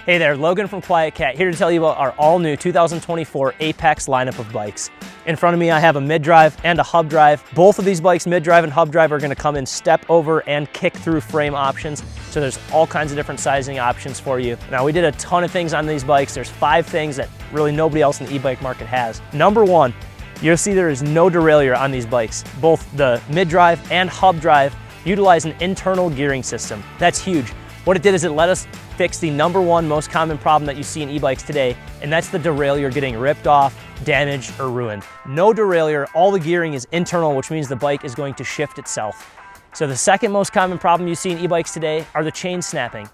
Hey there, Logan from QuietKat here to tell you about our all-new 2024 Apex lineup of bikes. In front of me I have a mid-drive and a hub drive. Both of these bikes, mid-drive and hub drive, are going to come in step over and kick through frame options. So there's all kinds of different sizing options for you. Now we did a ton of things on these bikes. There's 5 things that really nobody else in the e-bike market has. Number 1, you'll see there is no derailleur on these bikes. Both the mid-drive and hub drive utilize an internal gearing system. That's huge. What it did is it let us fix the number 1 most common problem that you see in e-bikes today, and that's the derailleur getting ripped off, damaged, or ruined. No derailleur, all the gearing is internal, which means the bike is going to shift itself. So the second most common problem you see in e-bikes today are the chain snapping.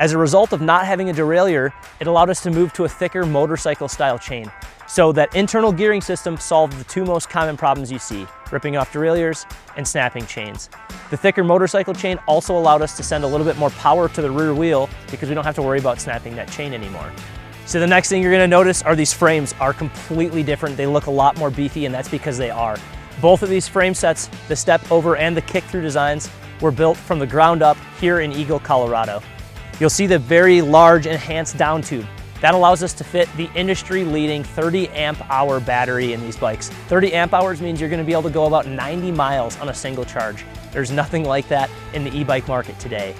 As a result of not having a derailleur, it allowed us to move to a thicker motorcycle style chain. So that internal gearing system solved the 2 most common problems you see, ripping off derailleurs and snapping chains. The thicker motorcycle chain also allowed us to send a little bit more power to the rear wheel because we don't have to worry about snapping that chain anymore. So the next thing you're gonna notice are these frames are completely different. They look a lot more beefy, and that's because they are. Both of these frame sets, the step over and the kick through designs, were built from the ground up here in Eagle, Colorado. You'll see the very large enhanced down tube. That allows us to fit the industry-leading 30 amp hour battery in these bikes. 30 amp hours means you're gonna be able to go about 90 miles on a single charge. There's nothing like that in the e-bike market today.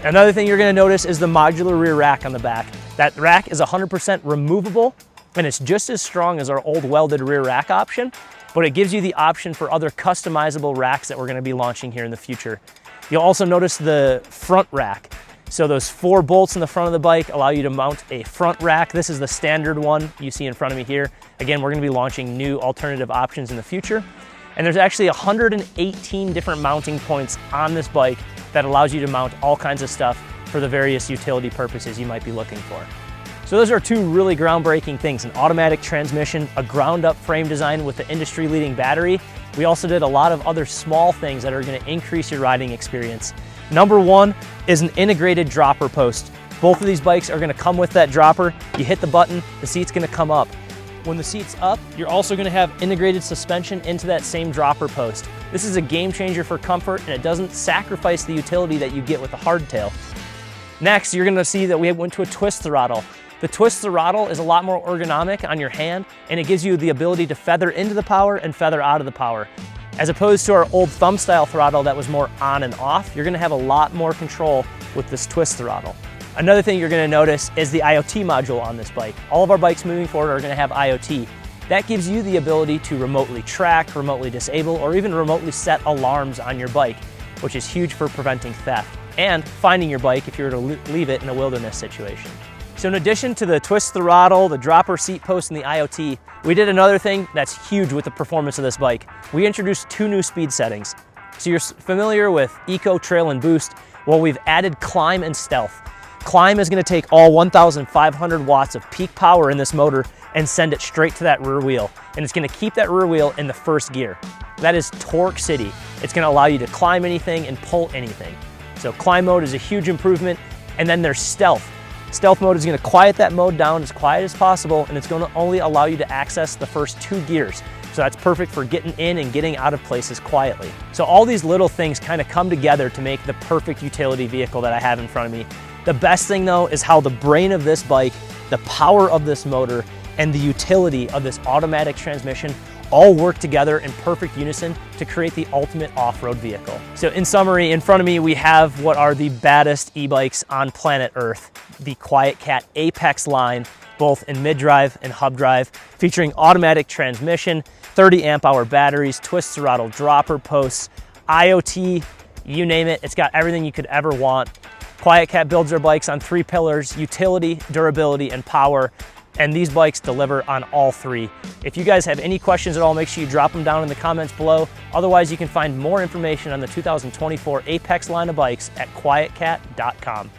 Another thing you're gonna notice is the modular rear rack on the back. That rack is 100% removable, and it's just as strong as our old welded rear rack option, but it gives you the option for other customizable racks that we're gonna be launching here in the future. You'll also notice the front rack. So those 4 bolts in the front of the bike allow you to mount a front rack. This is the standard one you see in front of me here. Again, we're gonna be launching new alternative options in the future. And there's actually 118 different mounting points on this bike that allows you to mount all kinds of stuff for the various utility purposes you might be looking for. So those are 2 really groundbreaking things: an automatic transmission, a ground up frame design with the industry leading battery. We also did a lot of other small things that are gonna increase your riding experience. Number 1 is an integrated dropper post. Both of these bikes are gonna come with that dropper. You hit the button, the seat's gonna come up. When the seat's up, you're also gonna have integrated suspension into that same dropper post. This is a game changer for comfort, and it doesn't sacrifice the utility that you get with a hardtail. Next, you're gonna see that we went to a twist throttle. The twist throttle is a lot more ergonomic on your hand, and it gives you the ability to feather into the power and feather out of the power. As opposed to our old thumb style throttle that was more on and off, you're gonna have a lot more control with this twist throttle. Another thing you're gonna notice is the IoT module on this bike. All of our bikes moving forward are gonna have IoT. That gives you the ability to remotely track, remotely disable, or even remotely set alarms on your bike, which is huge for preventing theft and finding your bike if you were to leave it in a wilderness situation. So in addition to the twist throttle, the dropper seat post, and the IoT, we did another thing that's huge with the performance of this bike. We introduced 2 new speed settings. So you're familiar with Eco, Trail, and Boost. Well, we've added Climb and Stealth. Climb is gonna take all 1,500 watts of peak power in this motor and send it straight to that rear wheel. And it's gonna keep that rear wheel in the first gear. That is Torque City. It's gonna allow you to climb anything and pull anything. So Climb mode is a huge improvement. And then there's Stealth. Stealth mode is gonna quiet that mode down as quiet as possible, and it's gonna only allow you to access the first 2 gears. So that's perfect for getting in and getting out of places quietly. So all these little things kind of come together to make the perfect utility vehicle that I have in front of me. The best thing though is how the brain of this bike, the power of this motor, and the utility of this automatic transmission all work together in perfect unison to create the ultimate off-road vehicle. So in summary, in front of me we have what are the baddest e-bikes on planet Earth, the QuietKat Apex line, both in mid-drive and hub drive, featuring automatic transmission, 30 amp hour batteries, twist throttle dropper posts, IoT, you name it, it's got everything you could ever want. QuietKat builds their bikes on 3 pillars: utility, durability, and power. And these bikes deliver on all 3. If you guys have any questions at all, make sure you drop them down in the comments below. Otherwise, you can find more information on the 2024 Apex line of bikes at QuietKat.com.